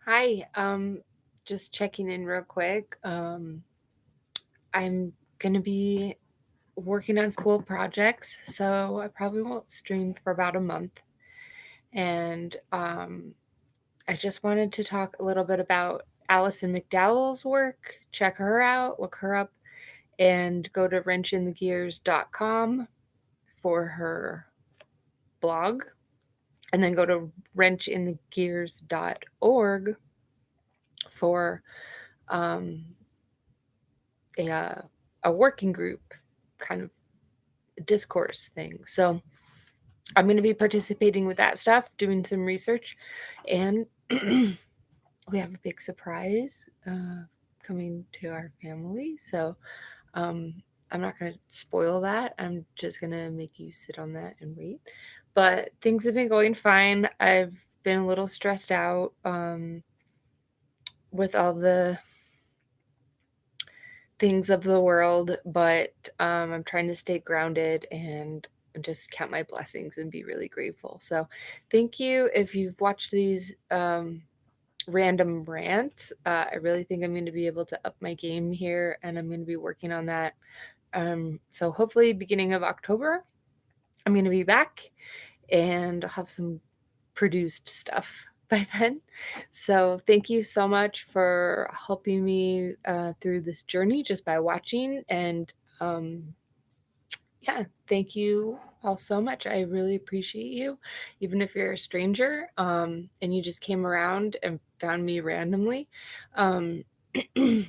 Hi, just checking in real quick. I'm gonna be working on school projects, so I probably won't stream for about a month. And I just wanted to talk a little bit about Alison McDowell's work. Check her out, look her up, and go to wrenchinthegears.com for her blog, and then go to wrenchinthegears.org for um, a, a working group kind of discourse thing. So I'm going to be participating with that stuff, doing some research, and we have a big surprise coming to our family. So I'm not going to spoil that. I'm just going to make you sit on that and wait. But things have been going fine. I've been a little stressed out with all the things of the world, but I'm trying to stay grounded and just count my blessings and be really grateful. So, thank you if you've watched these random rants. I really think I'm going to be able to up my game here, and I'm going to be working on that. So, hopefully, beginning of October, I'm going to be back and I'll have some produced stuff by then. So, thank you so much for helping me through this journey just by watching. And yeah, thank you all so much. I really appreciate you, even if you're a stranger and you just came around and found me randomly. Um, I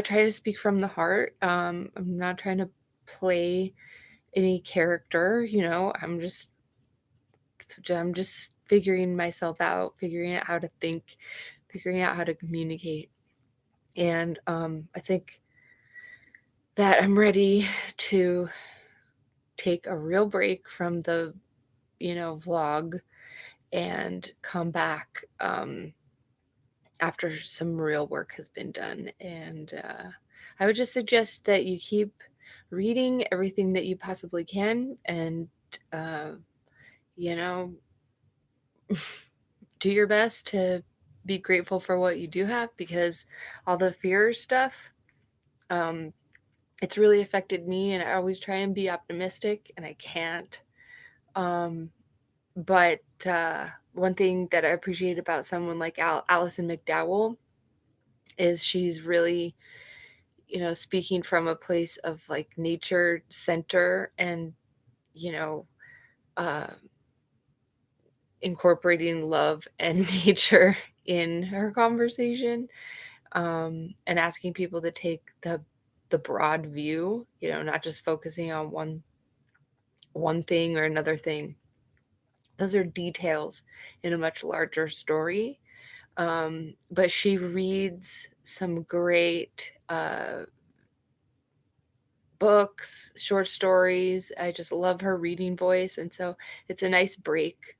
try to speak from the heart. I'm not trying to play any character. I'm just figuring myself out, figuring out how to think, figuring out how to communicate. And I think that I'm ready to take a real break from the, vlog and come back after some real work has been done. And I would just suggest that you keep reading everything that you possibly can and, uh, you know, do your best to be grateful for what you do have, because all the fear stuff, um, it's really affected me, and I always try and be optimistic, and I can't. Um, but one thing that I appreciate about someone like Alison McDowell is she's really, speaking from a place of like nature center and, you know, uh, incorporating love and nature in her conversation, and asking people to take the broad view, not just focusing on one thing or another thing. Those are details in a much larger story. But she reads some great books, short stories. I just love her reading voice. And so it's a nice break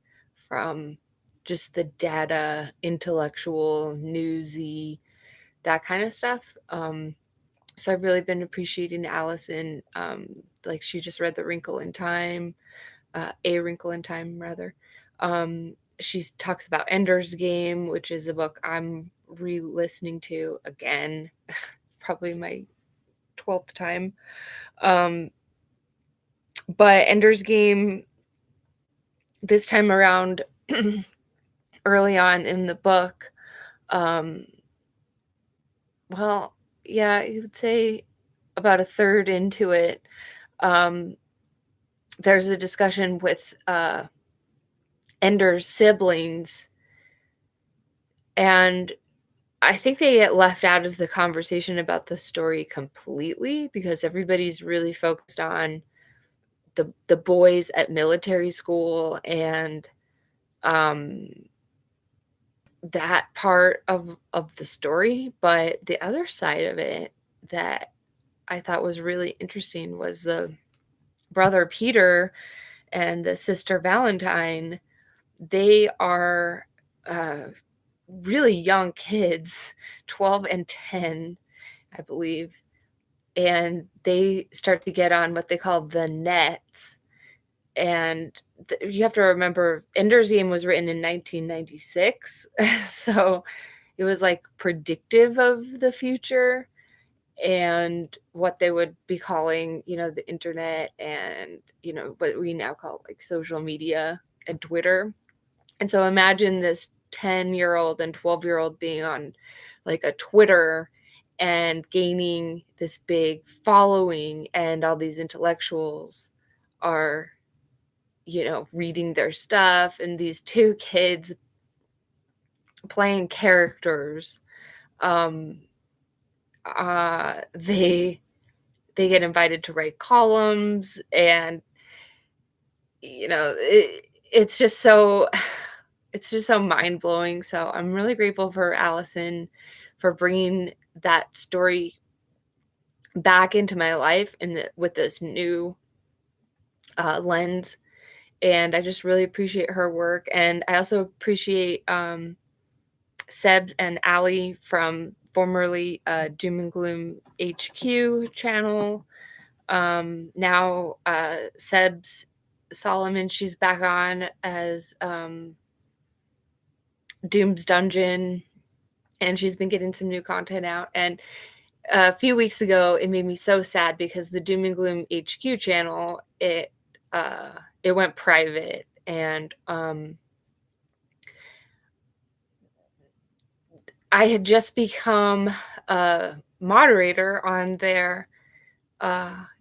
from just the data, intellectual, newsy, that kind of stuff. So I've really been appreciating Allison. Like she just read The Wrinkle in Time, A Wrinkle in Time, rather. She talks about Ender's Game, which is a book I'm re-listening to again, probably my 12th time. Um, but Ender's Game, this time around, early on in the book, um, well, yeah, you would say about a third into it, um, there's a discussion with Ender's siblings, and I think they get left out of the conversation about the story completely because everybody's really focused on the boys at military school and um, that part of the story. But the other side of it that I thought was really interesting was the brother Peter and the sister Valentine. They are really young kids, 12 and 10, I believe. And they start to get on what they call the nets. and you have to remember Ender's Game was written in 1996, so it was like predictive of the future and what they would be calling, the internet and, what we now call like social media and Twitter. And so imagine this 10-year-old and 12-year-old being on like a Twitter and gaining this big following, and all these intellectuals are, reading their stuff, and these two kids playing characters. Um, they get invited to write columns, and it's just so it's just so mind-blowing. So I'm really grateful for Allison for bringing that story back into my life with this new lens. And I just really appreciate her work, and I also appreciate Sebs and Allie from formerly Doom and Gloom HQ channel. Now Sebs Solomon, she's back on as Doom's Dungeon, and she's been getting some new content out. And a few weeks ago, it made me so sad because the Doom and Gloom HQ channel, it went private, and I had just become a moderator on their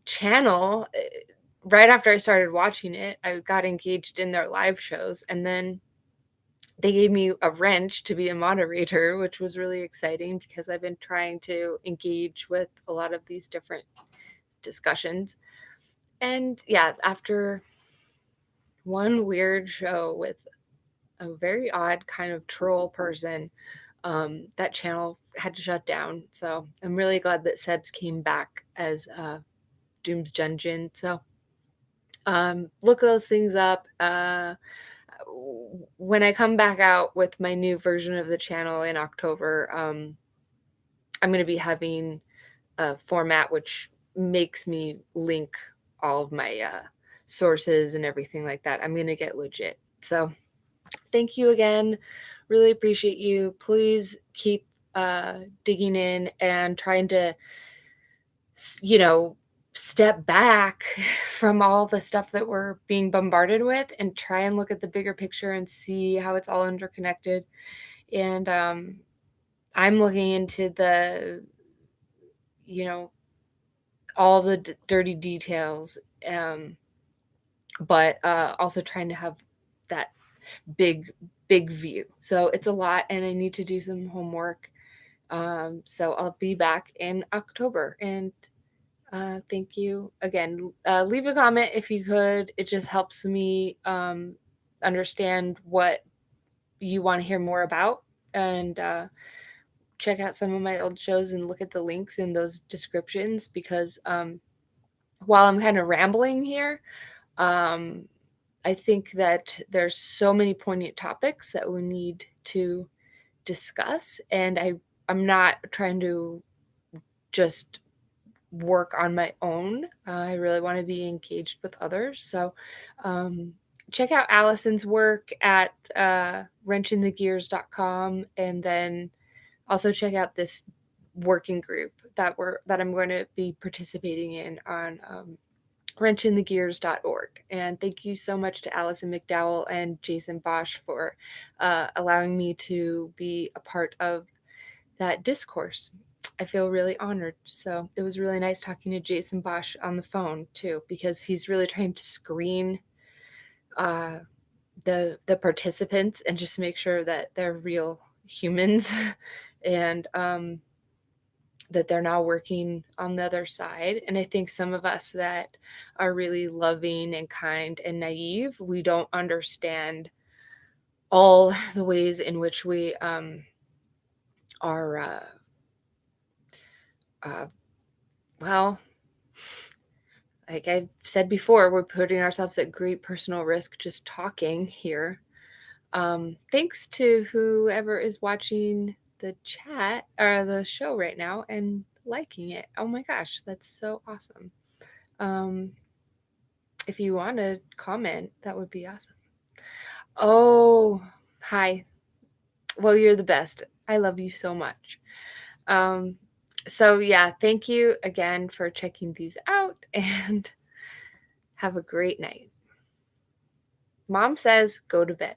channel. Right after I started watching it, I got engaged in their live shows, and then they gave me a wrench to be a moderator, which was really exciting because I've been trying to engage with a lot of these different discussions. And yeah, after one weird show with a very odd kind of troll person, that channel had to shut down. So I'm really glad that Sebs came back as Doom's Dungeon. So look those things up. When I come back out with my new version of the channel in October, I'm going to be having a format which makes me link all of my sources and everything like that. I'm going to get legit. So thank you again. Really appreciate you. Please keep digging in and trying to, step back from all the stuff that we're being bombarded with and try and look at the bigger picture and see how it's all interconnected. And I'm looking into you know, all the dirty details, but also trying to have that big, big view. So it's a lot, and I need to do some homework. So I'll be back in October, and thank you again. Leave a comment if you could. It just helps me understand what you want to hear more about, and check out some of my old shows and look at the links in those descriptions, because while I'm kind of rambling here, I think that there's so many poignant topics that we need to discuss, and I'm not trying to just work on my own. I really want to be engaged with others. So check out Allison's work at wrenchingthegears.com, and then also check out this working group that I'm going to be participating in on wrenchingthegears.org. And thank you so much to Allison McDowell and Jason Bosch for allowing me to be a part of that discourse. I feel really honored. So it was really nice talking to Jason Bosch on the phone too, because he's really trying to screen the participants and just make sure that they're real humans and that they're not working on the other side. And I think some of us that are really loving and kind and naive, we don't understand all the ways in which we are well, like I've said before, we're putting ourselves at great personal risk just talking here. Thanks to whoever is watching the chat or the show right now and liking it. Oh my gosh, that's so awesome. if you want to comment, that would be awesome. Oh, hi. Well, you're the best. I love you so much. So yeah, thank you again for checking these out and have a great night. Mom says go to bed.